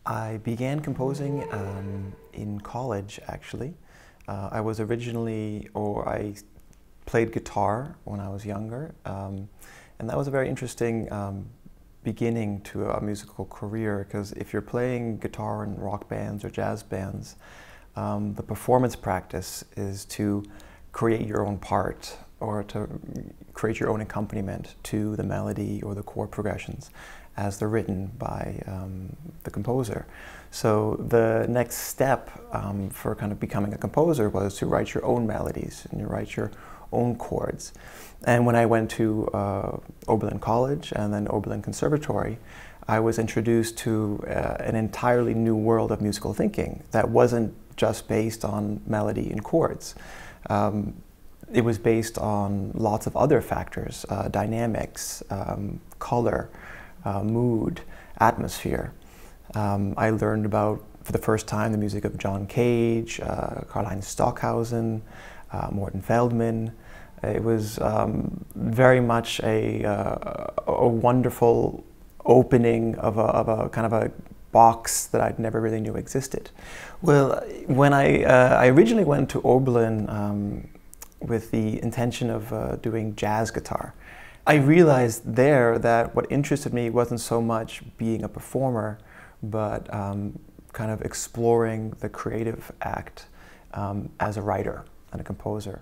I began composing in college, actually. I was originally, or I played guitar when I was younger, and that was a very interesting beginning to a musical career, because if you're playing guitar in rock bands or jazz bands, the performance practice is to create your own part or to create your own accompaniment to the melody or the chord progressions as they're written by the composer. So the next step for kind of becoming a composer was to write your own melodies and you write your own chords. And when I went to Oberlin College and then Oberlin Conservatory, I was introduced to an entirely new world of musical thinking that wasn't just based on melody and chords. It was based on lots of other factors, dynamics, color, mood, atmosphere. I learned about, for the first time, the music of John Cage, Karlheinz Stockhausen, Morton Feldman. It was very much a wonderful opening of a kind of a box that I'd never really knew existed. Well, when I originally went to Oberlin with the intention of doing jazz guitar, I realized there that what interested me wasn't so much being a performer, but kind of exploring the creative act as a writer and a composer.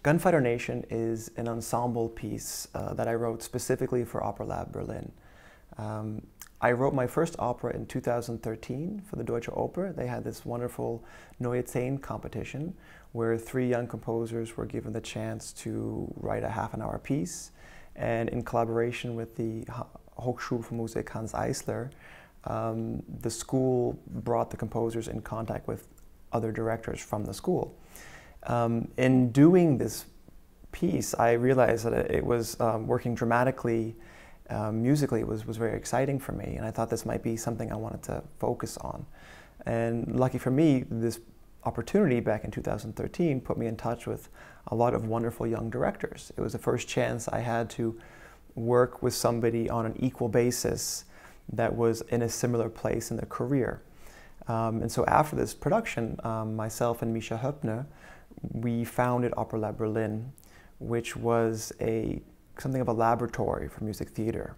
Gunfighter Nation is an ensemble piece that I wrote specifically for Opera Lab Berlin. I wrote my first opera in 2013 for the Deutsche Oper. They had this wonderful Neue Zehn competition where 3 young composers were given the chance to write a half-an-hour piece. And in collaboration with the Hochschule für Musik Hans Eisler, the school brought the composers in contact with other directors from the school. In doing this piece, I realized that it was working dramatically, musically, it was very exciting for me, and I thought this might be something I wanted to focus on. And lucky for me, this opportunity back in 2013 put me in touch with a lot of wonderful young directors. It was the first chance I had to work with somebody on an equal basis that was in a similar place in their career. And so after this production, myself and Misha Höppner, we founded Opera Lab Berlin, which was something of a laboratory for music theater.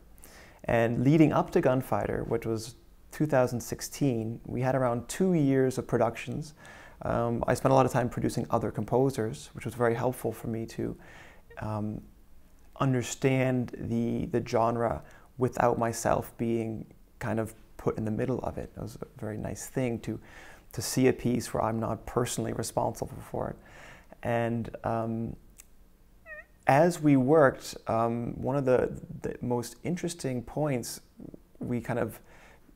And leading up to Gunfighter, which was 2016, we had around 2 years of productions. I spent a lot of time producing other composers, which was very helpful for me to understand the genre without myself being kind of put in the middle of it. It was a very nice thing to see a piece where I'm not personally responsible for it. And as we worked, one of the most interesting points we kind of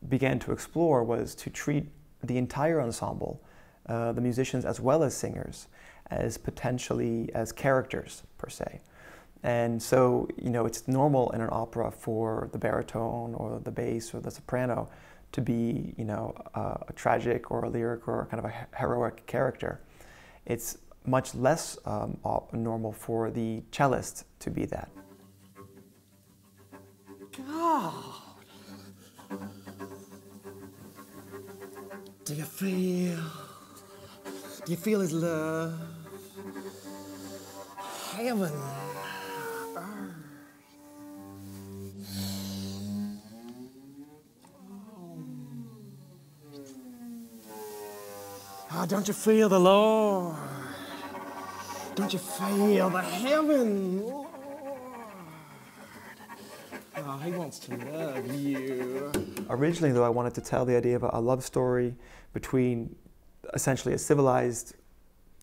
began to explore was to treat the entire ensemble, the musicians as well as singers, as potentially as characters per se. And so, you know, it's normal in an opera for the baritone or the bass or the soprano to be, you know, a tragic or a lyric or kind of a heroic character. It's much less normal for the cellist to be that. God. Do you feel his love? Heaven. Oh, don't you feel the Lord? Don't you feel the heaven, Lord? Oh, he wants to love you. Originally, though, I wanted to tell the idea of a love story between essentially a civilized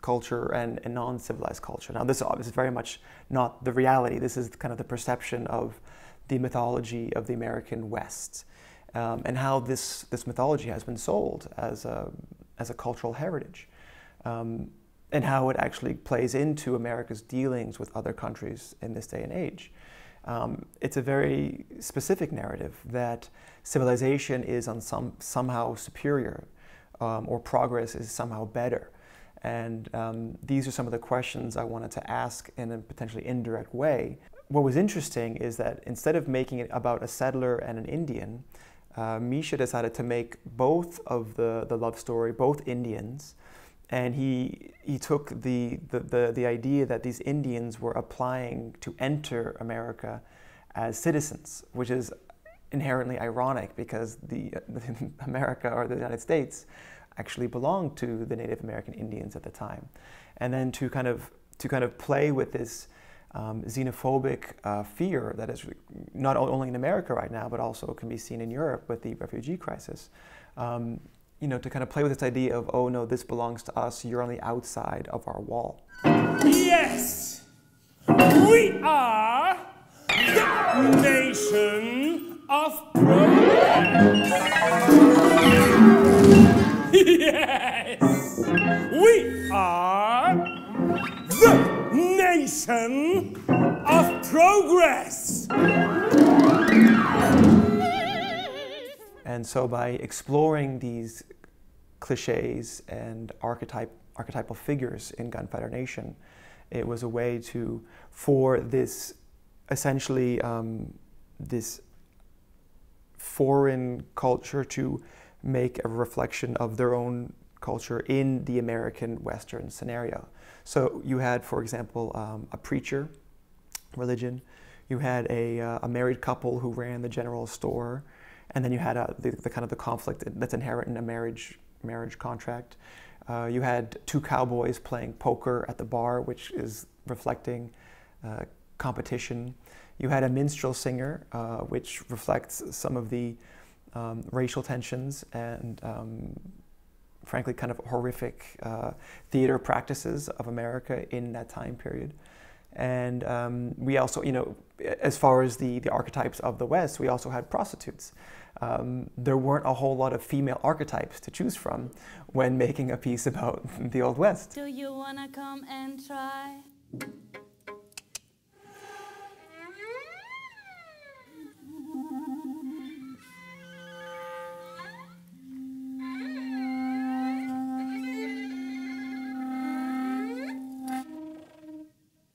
culture and a non-civilized culture. Now, this is very much not the reality. This is kind of the perception of the mythology of the American West, and how this mythology has been sold as a cultural heritage. and how it actually plays into America's dealings with other countries in this day and age. It's a very specific narrative that civilization is somehow superior, or progress is somehow better. And these are some of the questions I wanted to ask in a potentially indirect way. What was interesting is that instead of making it about a settler and an Indian, Misha decided to make both of the love story, both Indians, and he took the idea that these Indians were applying to enter America as citizens, which is inherently ironic because the America, or the United States, actually belonged to the Native American Indians at the time. And then to kind of play with this xenophobic fear that is not only in America right now, but also can be seen in Europe with the refugee crisis. You know, to kind of play with this idea of, oh no, this belongs to us, you're on the outside of our wall. Yes! We are the nation of progress! Yes! We are the nation of progress! And so by exploring these cliches and archetypal figures in Gunfighter Nation, it was a way for this essentially this foreign culture to make a reflection of their own culture in the American Western scenario. So you had, for example, a preacher religion, you had a married couple who ran the general store, and then you had the kind of the conflict that's inherent in a marriage contract. You had two cowboys playing poker at the bar, which is reflecting competition. You had a minstrel singer, which reflects some of the racial tensions and frankly kind of horrific theater practices of America in that time period. And we also, you know, as far as the archetypes of the West, we also had prostitutes. There weren't a whole lot of female archetypes to choose from when making a piece about the Old West. Do you wanna come and try?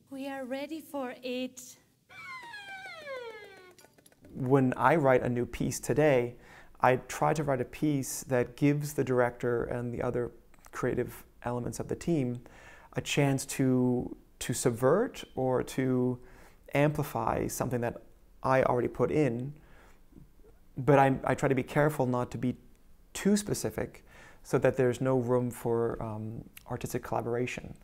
We are ready for it. When I write a new piece today, I try to write a piece that gives the director and the other creative elements of the team a chance to subvert or to amplify something that I already put in, but I try to be careful not to be too specific so that there's no room for artistic collaboration.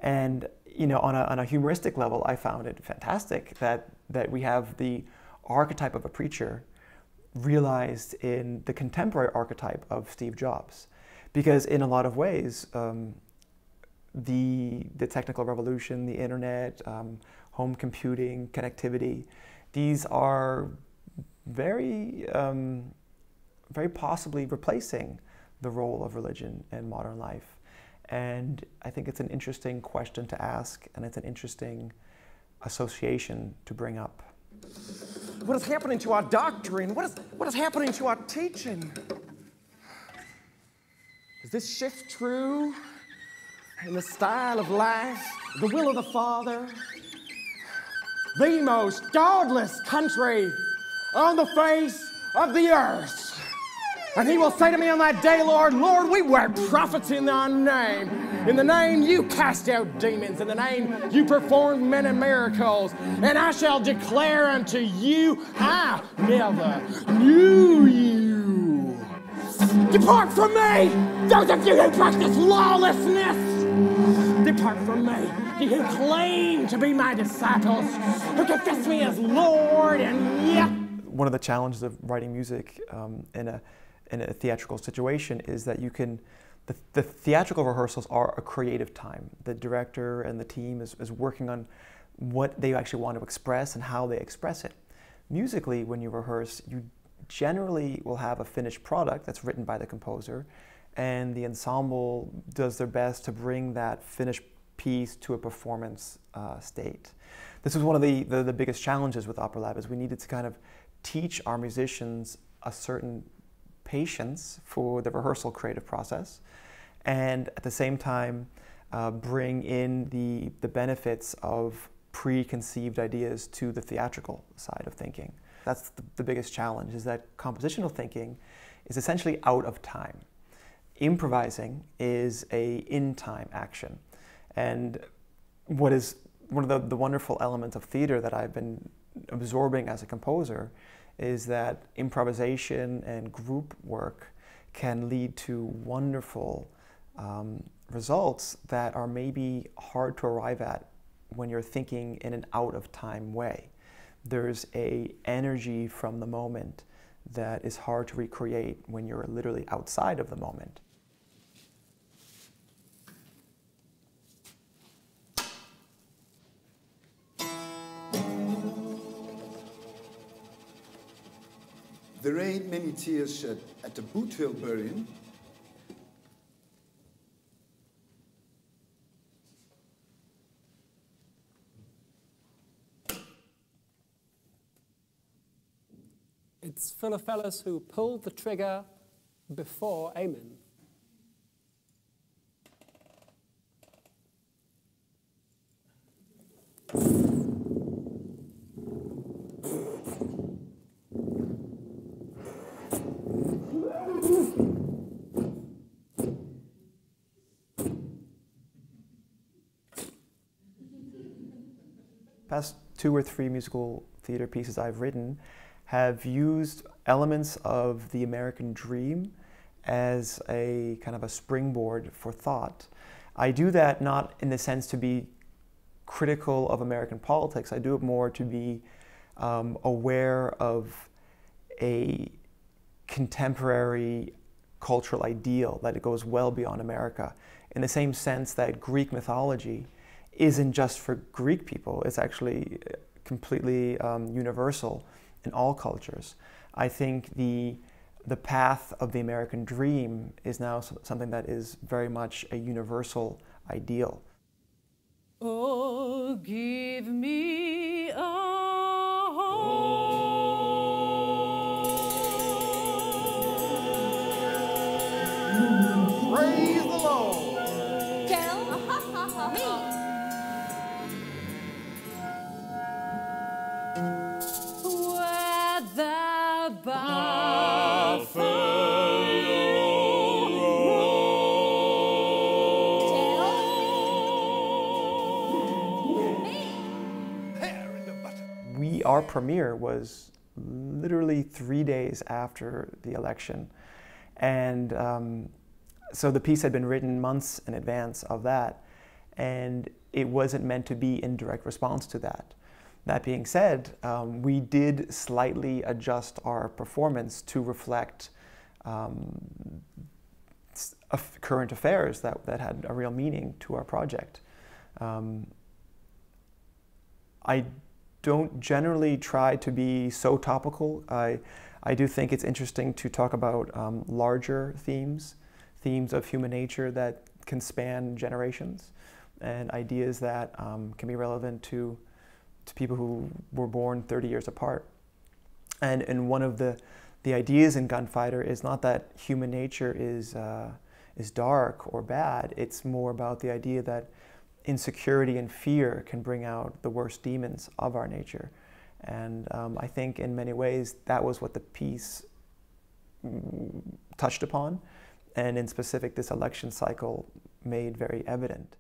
And you know, on a humoristic level, I found it fantastic that we have the archetype of a preacher realized in the contemporary archetype of Steve Jobs, because in a lot of ways, the technical revolution, the internet, home computing, connectivity, these are very possibly replacing the role of religion in modern life. And I think it's an interesting question to ask, and it's an interesting association to bring up. What is happening to our doctrine? What is happening to our teaching? Is this shift true in the style of life, the will of the Father? The most godless country on the face of the earth. And he will say to me on that day, Lord, Lord, we were prophets in thy name. In the name you cast out demons. In the name you performed many miracles. And I shall declare unto you, I never knew you. Depart from me, those of you who practice lawlessness. Depart from me, you who claim to be my disciples, who confess me as Lord, and yet... One of the challenges of writing music in a theatrical situation is that you can, the theatrical rehearsals are a creative time. The director and the team is working on what they actually want to express and how they express it. Musically, when you rehearse, you generally will have a finished product that's written by the composer, and the ensemble does their best to bring that finished piece to a performance state. This was one of the biggest challenges with Opera Lab, is we needed to kind of teach our musicians a certain patience for the rehearsal creative process, and at the same time bring in the benefits of preconceived ideas to the theatrical side of thinking. That's the biggest challenge, is that compositional thinking is essentially out of time. Improvising is a in-time action. And what is one of the wonderful elements of theater that I've been absorbing as a composer is that improvisation and group work can lead to wonderful results that are maybe hard to arrive at when you're thinking in an out-of-time way. There's an energy from the moment that is hard to recreate when you're literally outside of the moment. There ain't many tears at the Boot Hill burying. It's full of fellas who pulled the trigger before Amen. Past 2 or 3 musical theater pieces I've written have used elements of the American dream as a kind of a springboard for thought. I do that not in the sense to be critical of American politics. I do it more to be aware of a contemporary cultural ideal, that it goes well beyond America, in the same sense that Greek mythology isn't just for Greek people. It's actually completely universal in all cultures. I think the path of the American dream is now something that is very much a universal ideal. Oh, give me a home. Praise the Lord. Tell me. Where the buffalo Our premiere was literally 3 days after the election. And so the piece had been written months in advance of that, and it wasn't meant to be in direct response to that. That being said, we did slightly adjust our performance to reflect current affairs that had a real meaning to our project. I don't generally try to be so topical. I do think it's interesting to talk about larger themes of human nature that can span generations, and ideas that can be relevant to people who were born 30 years apart. And one of the ideas in Gunfighter is not that human nature is dark or bad. It's more about the idea that insecurity and fear can bring out the worst demons of our nature. And I think in many ways that was what the piece touched upon, and in specific this election cycle made very evident.